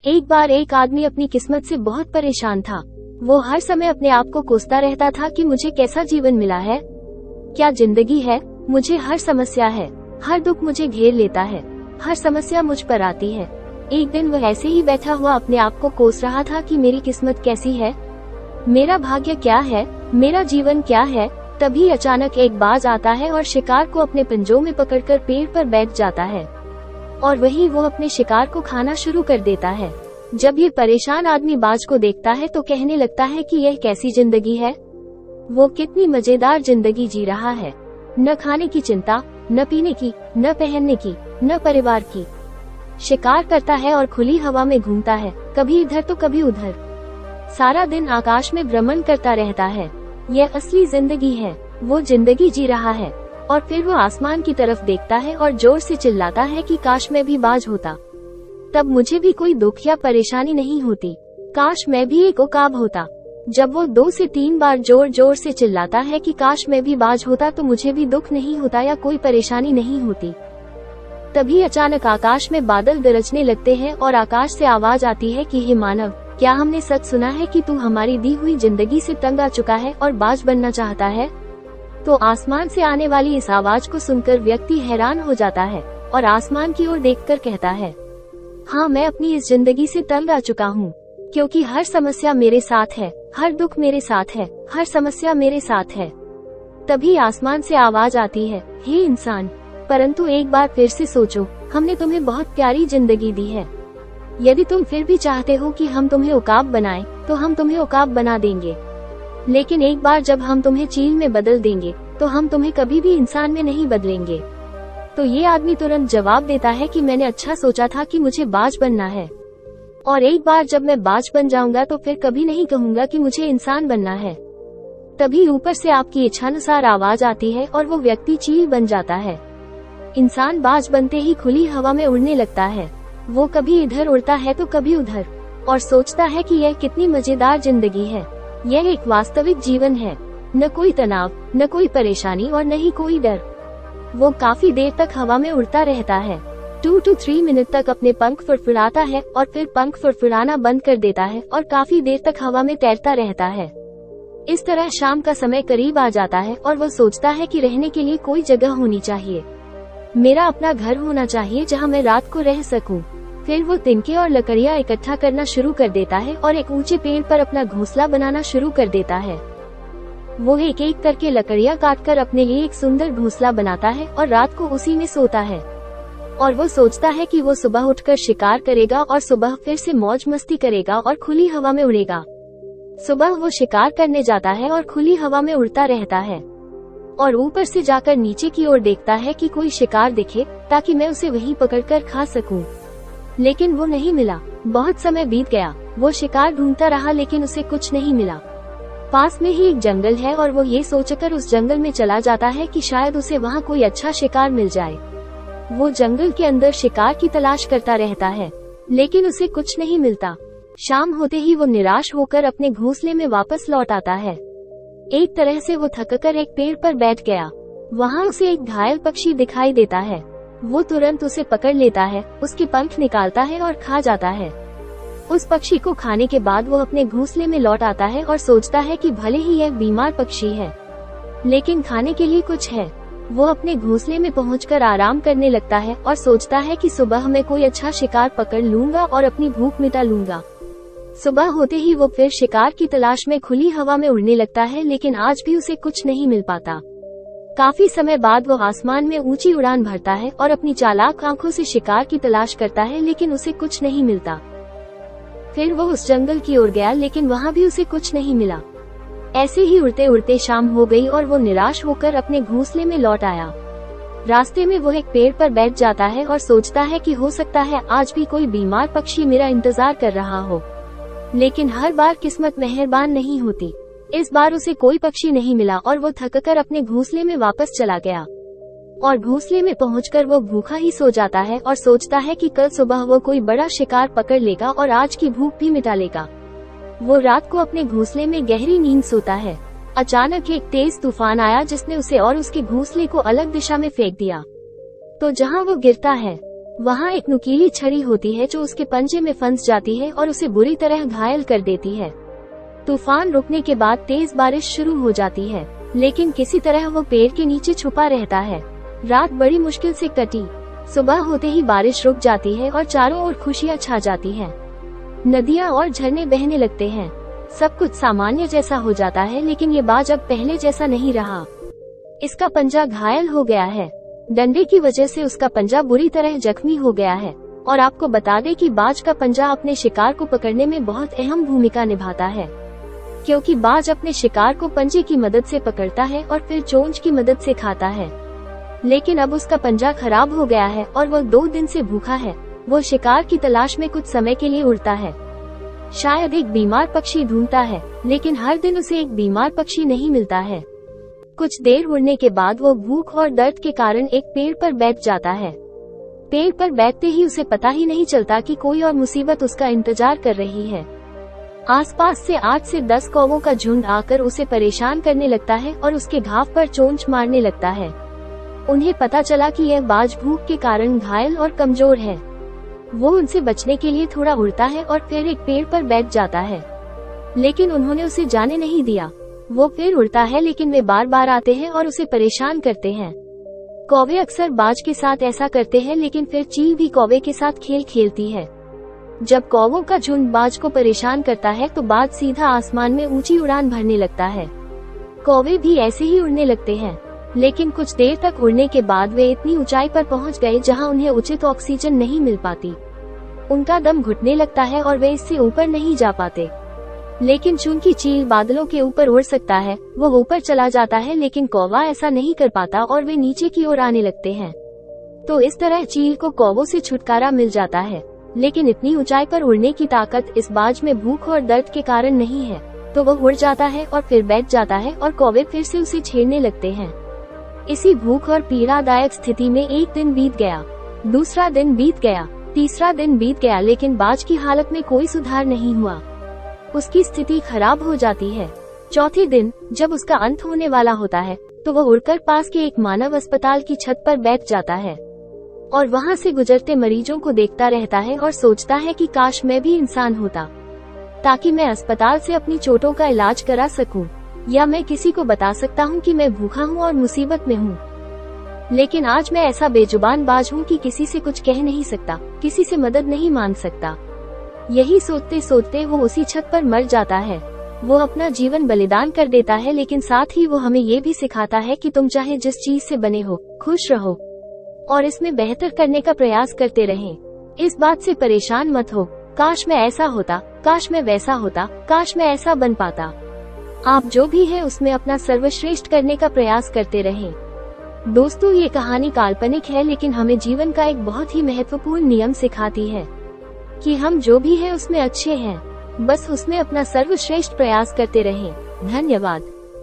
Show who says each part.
Speaker 1: एक बार एक आदमी अपनी किस्मत से बहुत परेशान था। वो हर समय अपने आप को कोसता रहता था कि मुझे कैसा जीवन मिला है, क्या जिंदगी है, मुझे हर समस्या है, हर दुख मुझे घेर लेता है, हर समस्या मुझ पर आती है। एक दिन वह ऐसे ही बैठा हुआ अपने आप को कोस रहा था कि मेरी किस्मत कैसी है, मेरा भाग्य क्या है, मेरा जीवन क्या है। तभी अचानक एक बाज आता है और शिकार को अपने पंजों में पकड़कर पेड़ पर बैठ जाता है और वहीं वो अपने शिकार को खाना शुरू कर देता है। जब ये परेशान आदमी बाज को देखता है तो कहने लगता है कि यह कैसी जिंदगी है, वो कितनी मजेदार जिंदगी जी रहा है, न खाने की चिंता, न पीने की, न पहनने की, न परिवार की। शिकार करता है और खुली हवा में घूमता है, कभी इधर तो कभी उधर, सारा दिन आकाश में भ्रमण करता रहता है। यह असली जिंदगी है, वो जिंदगी जी रहा है। और फिर वो आसमान की तरफ देखता है और जोर से चिल्लाता है कि काश मैं भी बाज होता, तब मुझे भी कोई दुख या परेशानी नहीं होती, काश मैं भी एक उकाब होता। जब वो 2 से 3 बार जोर जोर से चिल्लाता है कि काश मैं भी बाज होता तो मुझे भी दुख नहीं होता या कोई परेशानी नहीं होती, तभी अचानक आकाश में बादल गरजने लगते हैं और आकाश से आवाज आती है कि हे मानव, क्या हमने सच सुना है कि तू हमारी दी हुई जिंदगी से तंग आ चुका है और बाज बनना चाहता है। तो आसमान से आने वाली इस आवाज को सुनकर व्यक्ति हैरान हो जाता है और आसमान की ओर देखकर कहता है, हाँ, मैं अपनी इस जिंदगी से तंग आ चुका हूँ, क्योंकि हर समस्या मेरे साथ है, हर दुख मेरे साथ है, हर समस्या मेरे साथ है। तभी आसमान से आवाज आती है, हे इंसान, परंतु एक बार फिर से सोचो, हमने तुम्हें बहुत प्यारी जिंदगी दी है। यदि तुम फिर भी चाहते हो कि हम तुम्हें उकाब बनाएं, तो हम तुम्हें उकाब बना देंगे, लेकिन एक बार जब हम तुम्हें चील में बदल देंगे तो हम तुम्हें कभी भी इंसान में नहीं बदलेंगे। तो ये आदमी तुरंत जवाब देता है कि मैंने अच्छा सोचा था कि मुझे बाज बनना है, और एक बार जब मैं बाज बन जाऊंगा तो फिर कभी नहीं कहूंगा कि मुझे इंसान बनना है। तभी ऊपर से आपकी इच्छानुसार आवाज आती है और वो व्यक्ति चील बन जाता है। इंसान बाज बनते ही खुली हवा में उड़ने लगता है। वो कभी इधर उड़ता है तो कभी उधर और सोचता है कि यह कितनी मजेदार जिंदगी है, यह एक वास्तविक जीवन है, न कोई तनाव, न कोई परेशानी और न ही कोई डर। वो काफी देर तक हवा में उड़ता रहता है, 2 to 3 मिनट तक अपने पंख फुड़फुड़ाता है और फिर पंख फुड़फुड़ाना बंद कर देता है और काफी देर तक हवा में तैरता रहता है। इस तरह शाम का समय करीब आ जाता है और वो सोचता है कि रहने के लिए कोई जगह होनी चाहिए, मेरा अपना घर होना चाहिए जहाँ मैं रात को रह सकूं। फिर वो तिनके और लकड़ियाँ इकट्ठा करना शुरू कर देता है और एक ऊंचे पेड़ पर अपना घोंसला बनाना शुरू कर देता है। वो एक एक करके लकड़ियाँ काटकर अपने लिए एक सुंदर घोंसला बनाता है और रात को उसी में सोता है। और वो सोचता है कि वो सुबह उठकर शिकार करेगा और सुबह फिर से मौज मस्ती करेगा और खुली हवा में उड़ेगा। सुबह वो शिकार करने जाता है और खुली हवा में उड़ता रहता है और ऊपर से जाकर नीचे की ओर देखता है कि कोई शिकार दिखे ताकि मैं उसे वहीं पकड़कर खा सकूं। लेकिन वो नहीं मिला। बहुत समय बीत गया, वो शिकार ढूंढता रहा लेकिन उसे कुछ नहीं मिला। पास में ही एक जंगल है और वो ये सोचकर उस जंगल में चला जाता है कि शायद उसे वहाँ कोई अच्छा शिकार मिल जाए। वो जंगल के अंदर शिकार की तलाश करता रहता है लेकिन उसे कुछ नहीं मिलता। शाम होते ही वो निराश होकर अपने घोंसले में वापस लौट आता है। एक तरह से वो थककर एक पेड़ पर बैठ गया। वहाँ उसे एक घायल पक्षी दिखाई देता है। वो तुरंत उसे पकड़ लेता है, उसके पंख निकालता है और खा जाता है। उस पक्षी को खाने के बाद वो अपने घोंसले में लौट आता है और सोचता है कि भले ही यह बीमार पक्षी है लेकिन खाने के लिए कुछ है। वो अपने घोंसले में पहुंचकर आराम करने लगता है और सोचता है कि सुबह मैं कोई अच्छा शिकार पकड़ लूंगा और अपनी भूख मिटा लूंगा। सुबह होते ही वो फिर शिकार की तलाश में खुली हवा में उड़ने लगता है लेकिन आज भी उसे कुछ नहीं मिल पाता। काफी समय बाद वो आसमान में ऊंची उड़ान भरता है और अपनी चालाक आंखों से शिकार की तलाश करता है लेकिन उसे कुछ नहीं मिलता। फिर वो उस जंगल की ओर गया लेकिन वहाँ भी उसे कुछ नहीं मिला। ऐसे ही उड़ते उड़ते शाम हो गई और वो निराश होकर अपने घोंसले में लौट आया। रास्ते में वो एक पेड़ पर बैठ जाता है और सोचता है कि हो सकता है आज भी कोई बीमार पक्षी मेरा इंतजार कर रहा हो, लेकिन हर बार किस्मत मेहरबान नहीं होती। इस बार उसे कोई पक्षी नहीं मिला और वो थककर अपने घोंसले में वापस चला गया और घोंसले में पहुंचकर वो भूखा ही सो जाता है और सोचता है कि कल सुबह वो कोई बड़ा शिकार पकड़ लेगा और आज की भूख भी मिटा लेगा। वो रात को अपने घोंसले में गहरी नींद सोता है। अचानक एक तेज तूफान आया जिसने उसे और उसके घोंसले को अलग दिशा में फेंक दिया। तो जहाँ वो गिरता है वहाँ एक नुकीली छड़ी होती है जो उसके पंजे में फंस जाती है और उसे बुरी तरह घायल कर देती है। तूफान रुकने के बाद तेज बारिश शुरू हो जाती है, लेकिन किसी तरह वो पेड़ के नीचे छुपा रहता है। रात बड़ी मुश्किल से कटी। सुबह होते ही बारिश रुक जाती है और चारों ओर खुशियाँ छा जाती हैं। नदियाँ और झरने बहने लगते हैं। सब कुछ सामान्य जैसा हो जाता है, लेकिन ये बाज अब पहले जैसा नहीं रहा। इसका पंजा घायल हो गया है। डंडे की वजह से उसका पंजा बुरी तरह जख्मी हो गया है। और आपको बता दें कि बाज का पंजा अपने शिकार को पकड़ने में बहुत अहम भूमिका निभाता है, क्योंकि बाज अपने शिकार को पंजे की मदद से पकड़ता है और फिर चोंच की मदद से खाता है। लेकिन अब उसका पंजा खराब हो गया है और वह 2 दिन से भूखा है। वो शिकार की तलाश में कुछ समय के लिए उड़ता है। शायद एक बीमार पक्षी ढूंढता है, लेकिन हर दिन उसे एक बीमार पक्षी नहीं मिलता है। कुछ देर उड़ने के बाद वो भूख और दर्द के कारण एक पेड़ पर बैठ जाता है। पेड़ पर बैठते ही उसे पता ही नहीं चलता कि कोई और मुसीबत उसका इंतजार कर रही है। आसपास से 8 से 10 कौवों का झुंड आकर उसे परेशान करने लगता है और उसके घाव पर चोंच मारने लगता है। उन्हें पता चला कि यह बाज भूख के कारण घायल और कमजोर है। वो उनसे बचने के लिए थोड़ा उड़ता है और फिर एक पेड़ पर बैठ जाता है, लेकिन उन्होंने उसे जाने नहीं दिया। वो फिर उड़ता है, लेकिन वे बार बार आते हैं और उसे परेशान करते हैं। कौवे अक्सर बाज के साथ ऐसा करते हैं, लेकिन फिर चील भी कौवे के साथ खेल खेलती है। जब कौवों का झुंड बाज को परेशान करता है तो बाज सीधा आसमान में ऊंची उड़ान भरने लगता है। कौवे भी ऐसे ही उड़ने लगते हैं, लेकिन कुछ देर तक उड़ने के बाद वे इतनी ऊंचाई पर पहुंच गए जहां उन्हें उचित ऑक्सीजन नहीं मिल पाती। उनका दम घुटने लगता है और वे इससे ऊपर नहीं जा पाते। लेकिन चूंकि चील बादलों के ऊपर उड़ सकता है, वो ऊपर चला जाता है, लेकिन कौवा ऐसा नहीं कर पाता और वे नीचे की ओर आने लगते हैं। तो इस तरह चील को कौवों से छुटकारा मिल जाता है। लेकिन इतनी ऊंचाई पर उड़ने की ताकत इस बाज में भूख और दर्द के कारण नहीं है, तो वह उड़ जाता है और फिर बैठ जाता है और कौवे फिर से उसे छेड़ने लगते हैं। इसी भूख और पीड़ादायक स्थिति में एक दिन बीत गया, दूसरा दिन बीत गया, तीसरा दिन बीत गया, लेकिन बाज की हालत में कोई सुधार नहीं हुआ। उसकी स्थिति खराब हो जाती है। चौथे दिन जब उसका अंत होने वाला होता है, तो वह उड़कर पास के एक मानव अस्पताल की छत पर बैठ जाता है और वहां से गुजरते मरीजों को देखता रहता है और सोचता है कि काश मैं भी इंसान होता, ताकि मैं अस्पताल से अपनी चोटों का इलाज करा सकूं, या मैं किसी को बता सकता हूं कि मैं भूखा हूं और मुसीबत में हूं। लेकिन आज मैं ऐसा बेजुबान बाज हूं कि किसी से कुछ कह नहीं सकता, किसी से मदद नहीं मांग सकता। यही सोचते सोचते वो उसी छत पर मर जाता है। वो अपना जीवन बलिदान कर देता है, लेकिन साथ ही वो हमें ये भी सिखाता है कि तुम चाहे जिस चीज से बने हो, खुश रहो और इसमें बेहतर करने का प्रयास करते रहें। इस बात से परेशान मत हो, काश मैं ऐसा होता, काश मैं वैसा होता, काश मैं ऐसा बन पाता। आप जो भी है उसमें अपना सर्वश्रेष्ठ करने का प्रयास करते रहें। दोस्तों, ये कहानी काल्पनिक है, लेकिन हमें जीवन का एक बहुत ही महत्वपूर्ण नियम सिखाती है कि हम जो भी है उसमें अच्छे हैं, बस उसमें अपना सर्वश्रेष्ठ प्रयास करते रहें। धन्यवाद।